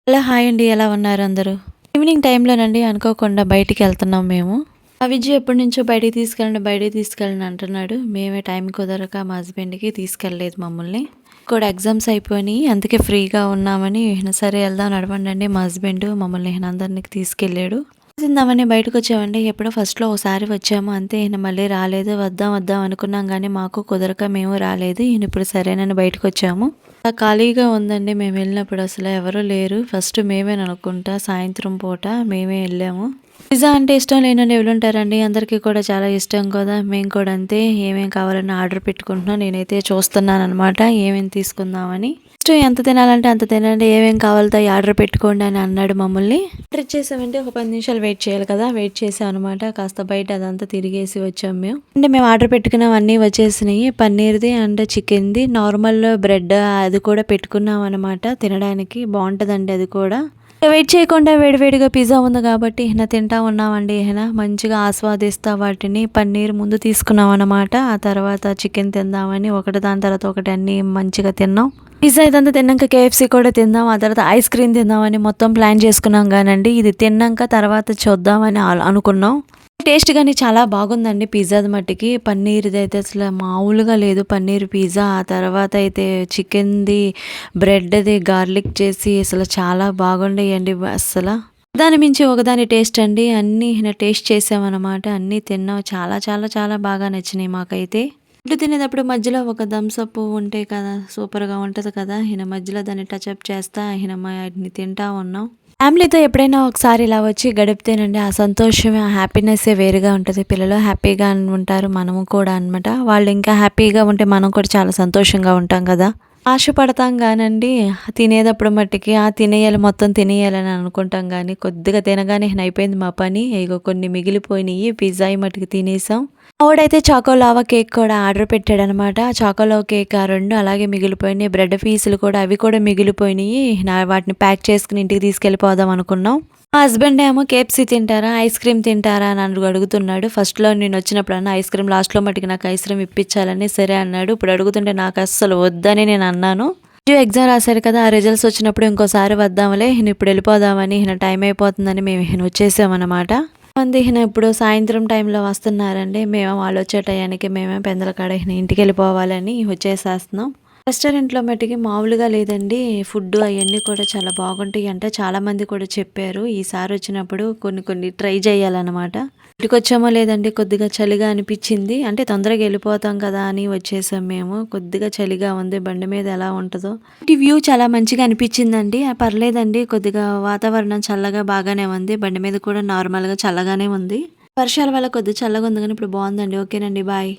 Hello! Hi అండి. ఎలా ఉన్నారు అందరూ? ఈవినింగ్ టైంలోనండి అనుకోకుండా బయటికెళ్తున్నాం మేము. విజ్జు ఎప్పటినుంచో బయటికి తీసుకెళ్ళండి అంటున్నాడు. మేమే టైం కుదరక మా హస్బెండ్‌కి తీసుకెళ్ళలేదు మమ్మల్ని. కూడా ఎగ్జామ్స్ అయిపోయినియి. అందుకే ఫ్రీగా ఉన్నామని సరే వెళ్దాం నడవండండి మా హస్బెండు మమ్మల్ని అందరిని తీసుకెళ్ళాడు. తిందామని బయటకొచ్చామండి. ఎప్పుడో ఫస్ట్‌లో ఓసారి వచ్చాము అంతే. మళ్ళీ రాలేదు. వద్దాం వద్దాం అనుకున్నాం గానీ మాకు కుదరక మేము రాలేదు. ఇప్పుడు సరేనని బయటకొచ్చాము. ఖాళీగా ఉందండి. మేము వెళ్ళినప్పుడు అసలు ఎవరు లేరు. ఫస్ట్ మేమేననుకుంటా సాయంత్రం పూట మేమే ఎళ్ళాము. పిజ్జా అంటే ఇష్టం లేనోళ్ళు ఎవరుంటారండి? అందరికీ కూడా చాలా ఇష్టం కదా! మేము కూడా అంతే. ఏమేం కావాలని ఆర్డర్ పెట్టుకుంటున్నాం. నేనైతే చూస్తున్నాననమాట ఏమేమి తీసుకుందామని. ఇష్టం ఎంత తినాలంటే అంత తినండి. ఏమేం కావాలో అయి ఆర్డర్ పెట్టుకోండి అని అన్నాడు మమ్మల్ని. ఆర్డర్ ఇచ్చేసామంటే ఒక 10 నిమిషాలు వెయిట్ చేయాలి కదా! వెయిట్ చేసామనమాట. కాస్త బయట అదంతా తిరిగేసి వచ్చాము మేము. అంటే మేము ఆర్డర్ పెట్టుకున్నవన్నీ వచ్చేసినాయి. పన్నీర్‌ది అండ్ చికెన్‌ది నార్మల్ బ్రెడ్ అది కూడా పెట్టుకున్నాం అనమాట తినడానికి. బావుంటదండి అది కూడా. వెయిట్ చేయకుండా వేడివేడిగా పిజ్జా ఉంది కాబట్టి తింటా ఉన్నామండి. మంచిగా ఆస్వాదిస్తా వాటిని. పన్నీర్ ముందు తీసుకున్నాం అనమాట. ఆ తర్వాత చికెన్ తిందామని ఒకటి దాని తర్వాత ఒకటి అన్నీ మంచిగా తిన్నాం. పిజ్జా ఇదంతా తిన్నాక కేఎఫ్‌సీ కూడా తిందాం. ఆ తర్వాత ఐస్ క్రీమ్ తిందామని మొత్తం ప్లాన్ చేసుకున్నాం గానండి. ఇది తిన్నాక తర్వాత చూద్దామని అనుకున్నాం. టేస్ట్ గాని చాలా బాగుందండి పిజ్జాది మట్టికి. పన్నీర్‌దయితే అసలు మామూలుగా లేదు పన్నీర్ పిజ్జా. ఆ తర్వాత అయితే చికెన్‌ది, బ్రెడ్‌ది గార్లిక్ చేసి అసలు చాలా బాగుండేయండి అస్సల. దాని మించి ఒకదాని టేస్ట్ అండి. అన్నీ టేస్ట్ చేసామనమాట. అన్నీ తిన్నాం. చాలా చాలా చాలా బాగా నచ్చినాయి మాకైతే. ఫుడ్ తినేటప్పుడు మధ్యలో ఒక థమ్స్ అప్ ఉంటే కదా సూపర్‌గా ఉంటది కదా! మధ్యలో దాన్ని టచ్ అప్ చేస్తా వాటిని తింటా ఉన్నాం. ఫ్యామిలీతో ఎప్పుడైనా ఒకసారి ఇలా వచ్చి గడిపితేనండి ఆ సంతోషమే, ఆ హ్యాపీనెస్సే వేరుగా ఉంటది. పిల్లలు హ్యాపీగా ఉంటారు. మనము కూడా అనమాట. వాళ్ళు ఇంకా హ్యాపీగా ఉంటే మనం కూడా చాలా సంతోషంగా ఉంటాం కదా! ఆశపడతాం గానండి తినేటప్పుడు మట్టికి తినేయాలి మొత్తం తినేయాలని అనుకుంటాం గానీ, కొద్దిగా తినగానే అయిపోయింది మా పని. ఇగో కొన్ని మిగిలిపోయినియి. పిజ్జాయి మట్టుకు తినేసాం. మావోడైతే చాకో లావా కేక్ కూడా ఆర్డర్ పెట్టాడనమాట. చాకో లావా కేక్ ఆ 2 అలాగే మిగిలిపోయినాయి. బ్రెడ్ పీసులు కూడా అవి కూడా మిగిలిపోయినియి. వాటిని ప్యాక్ చేసుకొని ఇంటికి తీసుకెళ్ళిపోదాం అనుకున్నాం. మా హస్బెండ్ ఏమో కేఎఫ్‌సీ తింటారా? ఐస్ క్రీమ్ తింటారా? అని అడుగుతున్నాడు. ఫస్ట్‌లో నేనొచ్చినప్పుడన్నా ఐస్ క్రీమ్ లాస్ట్‌లో మట్టుకు నాకు ఐస్ క్రీమ్ ఇప్పించాలని సరే అన్నాడు. ఇప్పుడు అడుగుతుంటే నాకు అస్సలు వద్దని నేనన్నాను. ఎగ్జామ్ రాశారు కదా! ఆ రిజల్ట్స్ వచ్చినప్పుడు ఇంకోసారి వద్దాంలే. ఇప్పుడు వెళ్ళిపోదామని టైం అయిపోతుందని మేము వచ్చేసామనమాట. మంది ఇప్పుడు సాయంత్రం టైంలో వస్తున్నారండి. మేము వాళ్ళొచ్చే టయానికి మేమే పెందలకాడ ఇంటికెళ్ళిపోవాలని వచ్చేసేస్తున్నాం. రెస్టారెంట్‌లో మట్టికి మామూలుగా లేదండి. ఫుడ్డు అయన్నీ కూడా చాలా బాగుంటాయంట. చాలామంది కూడా చెప్పారు. ఈసారొచ్చినప్పుడు కొన్ని కొన్ని ట్రై చేయాలనమాట. ఇంటికొచ్చామో లేదండి కొద్దిగా చలిగా అనిపిచ్చింది. అంటే తొందరగా ఎళ్ళిపోతాం కదా అని వచ్చేసాం మేము. కొద్దిగా చలిగా ఉంది. బండి మీద ఎలా ఉంటదో. వ్యూ చాలా మంచిగా అనిపిచ్చిందండి. పర్లేదండి కొద్దిగా వాతావరణం చల్లగా బాగానే ఉంది. బండి మీద కూడా నార్మల్‌గా చల్లగానే ఉంది. వర్షాల వల్ల కొద్దిగా చల్లగా ఉంది గానీ ఇప్పుడు బావుందండి. ఓకేనండి. బాయ్.